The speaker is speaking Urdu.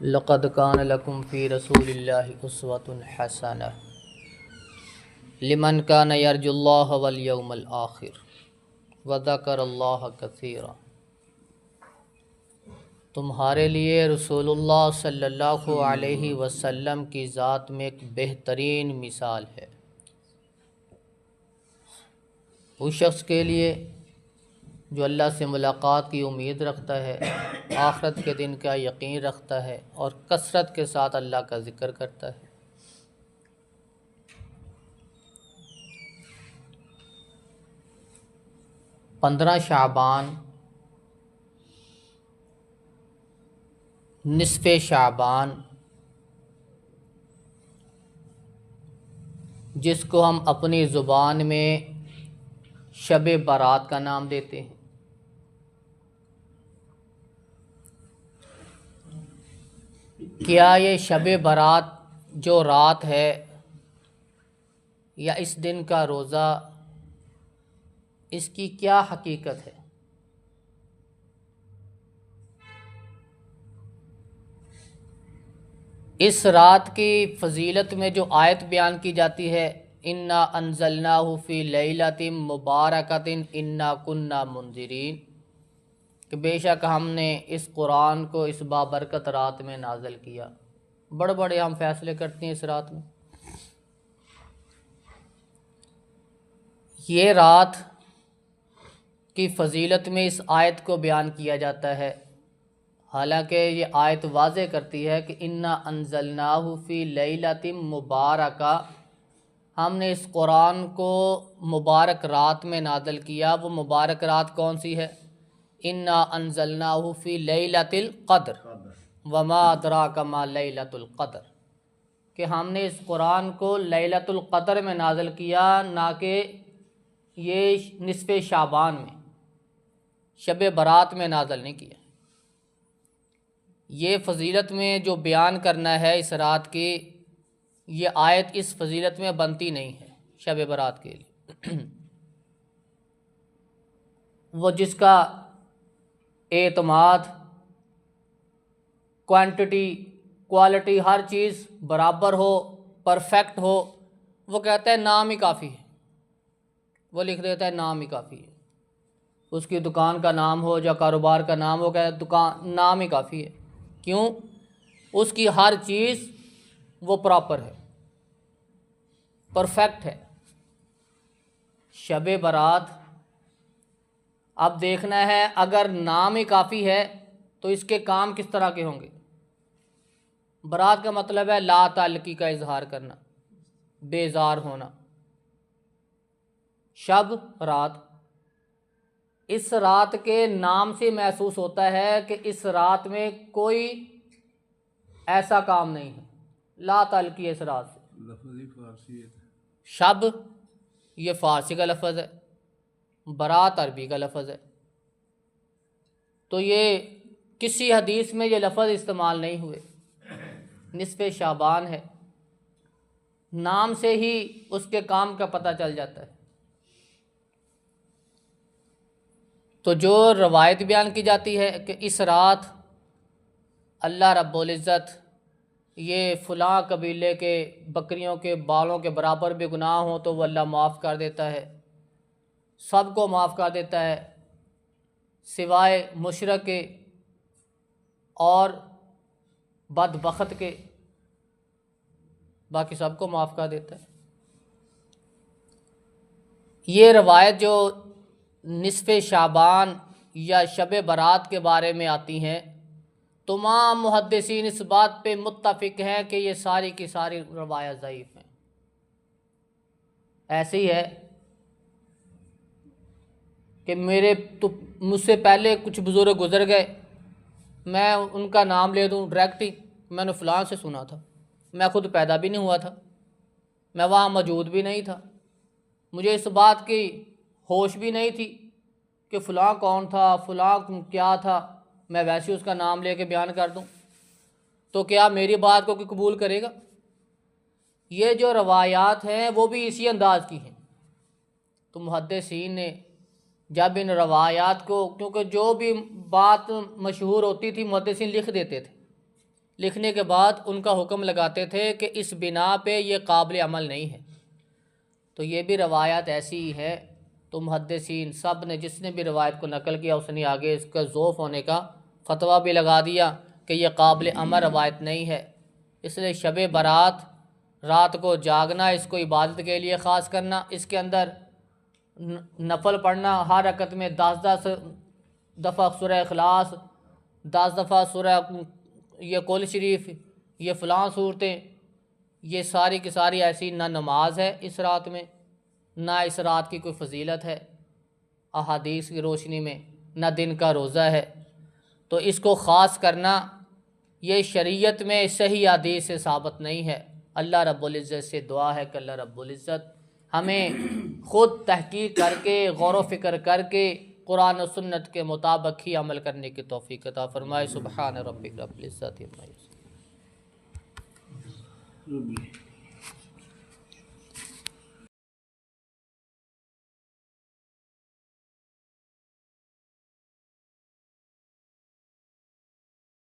لقد کان لکم فی رسول اللہ اسوۃ حسنہ لمن کان یرجو اللہ والیوم الآخر وذکر اللہ کثیرا۔ تمہارے لیے رسول اللہ صلی اللہ علیہ وسلم کی ذات میں ایک بہترین مثال ہے، اس شخص کے لیے جو اللہ سے ملاقات کی امید رکھتا ہے، آخرت کے دن کا یقین رکھتا ہے اور کثرت کے ساتھ اللہ کا ذکر کرتا ہے۔ 15 شعبان، نصف شعبان، جس کو ہم اپنی زبان میں شب برات کا نام دیتے ہیں، کیا یہ شب برات جو رات ہے یا اس دن کا روزہ، اس کی کیا حقیقت ہے؟ اس رات کی فضیلت میں جو آیت بیان کی جاتی ہے، انا انزلناہ فی لیلۃ مبارکۃ انا کنا منذرین، کہ بے شک ہم نے اس قرآن کو اس بابرکت رات میں نازل کیا۔ بڑے بڑے ہم فیصلے کرتے ہیں اس رات میں۔ یہ رات کی فضیلت میں اس آیت کو بیان کیا جاتا ہے، حالانکہ یہ آیت واضح کرتی ہے کہ انا انزلناہ فی لیلۃ مبارکہ، ہم نے اس قرآن کو مبارک رات میں نازل کیا۔ وہ مبارک رات کون سی ہے؟ انا انزلناہ فی لیلۃ القدر وما ادراک ما لیلۃ القدر، کہ ہم نے اس قرآن کو لیلۃ القدر میں نازل کیا، نہ کہ یہ نصف شعبان میں، شب برات میں نازل نہیں کیا۔ یہ فضیلت میں جو بیان کرنا ہے اس رات کی، یہ آیت اس فضیلت میں بنتی نہیں ہے شب برات کے لیے۔ وہ جس کا اعتماد، کوانٹٹی، کوالٹی، ہر چیز برابر ہو، پرفیکٹ ہو، وہ کہتا ہے نام ہی کافی ہے، وہ لکھ دیتا ہے نام ہی کافی ہے۔ اس کی دکان کا نام ہو یا کاروبار کا نام ہو، کہتا ہے دکان نام ہی کافی ہے۔ کیوں؟ اس کی ہر چیز وہ پراپر ہے، پرفیکٹ ہے۔ شب برات اب دیکھنا ہے، اگر نام ہی کافی ہے تو اس کے کام کس طرح کے ہوں گے؟ برات کا مطلب ہے لا تعلقی کا اظہار کرنا، بیزار ہونا۔ شب رات، اس رات کے نام سے محسوس ہوتا ہے کہ اس رات میں کوئی ایسا کام نہیں ہے، لا تعلقی اس رات سے۔ لفظی فارسی ہے، شب یہ فارسی کا لفظ ہے، برات عربی کا لفظ ہے، تو یہ کسی حدیث میں یہ لفظ استعمال نہیں ہوئے۔ نصف شعبان ہے، نام سے ہی اس کے کام کا پتہ چل جاتا ہے۔ تو جو روایت بیان کی جاتی ہے کہ اس رات اللہ رب العزت یہ فلاں قبیلے کے بکریوں کے بالوں کے برابر بھی گناہ ہوں تو وہ اللہ معاف کر دیتا ہے، سب کو معاف کر دیتا ہے سوائے مشرک کے اور بدبخت کے، باقی سب کو معاف کر دیتا ہے۔ یہ روایت جو نصف شعبان یا شب برات کے بارے میں آتی ہیں، تمام محدثین اس بات پہ متفق ہیں کہ یہ ساری کی ساری روایت ضعیف ہیں۔ ایسے ہی ہے کہ مجھ سے پہلے کچھ بزرگ گزر گئے، میں ان کا نام لے دوں ڈائریکٹ ہی، میں نے فلاں سے سنا تھا، میں خود پیدا بھی نہیں ہوا تھا، میں وہاں موجود بھی نہیں تھا، مجھے اس بات کی ہوش بھی نہیں تھی کہ فلاں کون تھا، فلاں کیا تھا، میں ویسے اس کا نام لے کے بیان کر دوں تو کیا میری بات کو کوئی قبول کرے گا؟ یہ جو روایات ہیں وہ بھی اسی انداز کی ہیں۔ تو محدثین نے جب ان روایات کو، کیونکہ جو بھی بات مشہور ہوتی تھی محدثین لکھ دیتے تھے، لکھنے کے بعد ان کا حکم لگاتے تھے کہ اس بنا پہ یہ قابل عمل نہیں ہے۔ تو یہ بھی روایات ایسی ہی ہے، تو محدثین سب نے جس نے بھی روایت کو نقل کیا اس نے آگے اس کا ضعف ہونے کا فتویٰ بھی لگا دیا کہ یہ قابل عمل روایت نہیں ہے۔ اس لیے شب برات، رات کو جاگنا، اس کو عبادت کے لیے خاص کرنا، اس کے اندر نفل پڑھنا، ہر رکعت میں 10 دفعہ سورہ اخلاص، 10 دفعہ سورہ یہ قل شریف، یہ فلاں صورتیں، یہ ساری کی ساری ایسی نہ نماز ہے اس رات میں، نہ اس رات کی کوئی فضیلت ہے احادیث کی روشنی میں، نہ دن کا روزہ ہے۔ تو اس کو خاص کرنا یہ شریعت میں صحیح حدیث سے ثابت نہیں ہے۔ اللہ رب العزت سے دعا ہے کہ اللہ رب العزت ہمیں خود تحقیق کر کے، غور و فکر کر کے، قرآن و سنت کے مطابق ہی عمل کرنے کی توفیق عطا فرمائے۔ سبحان ربک رب العزت عما یصفون۔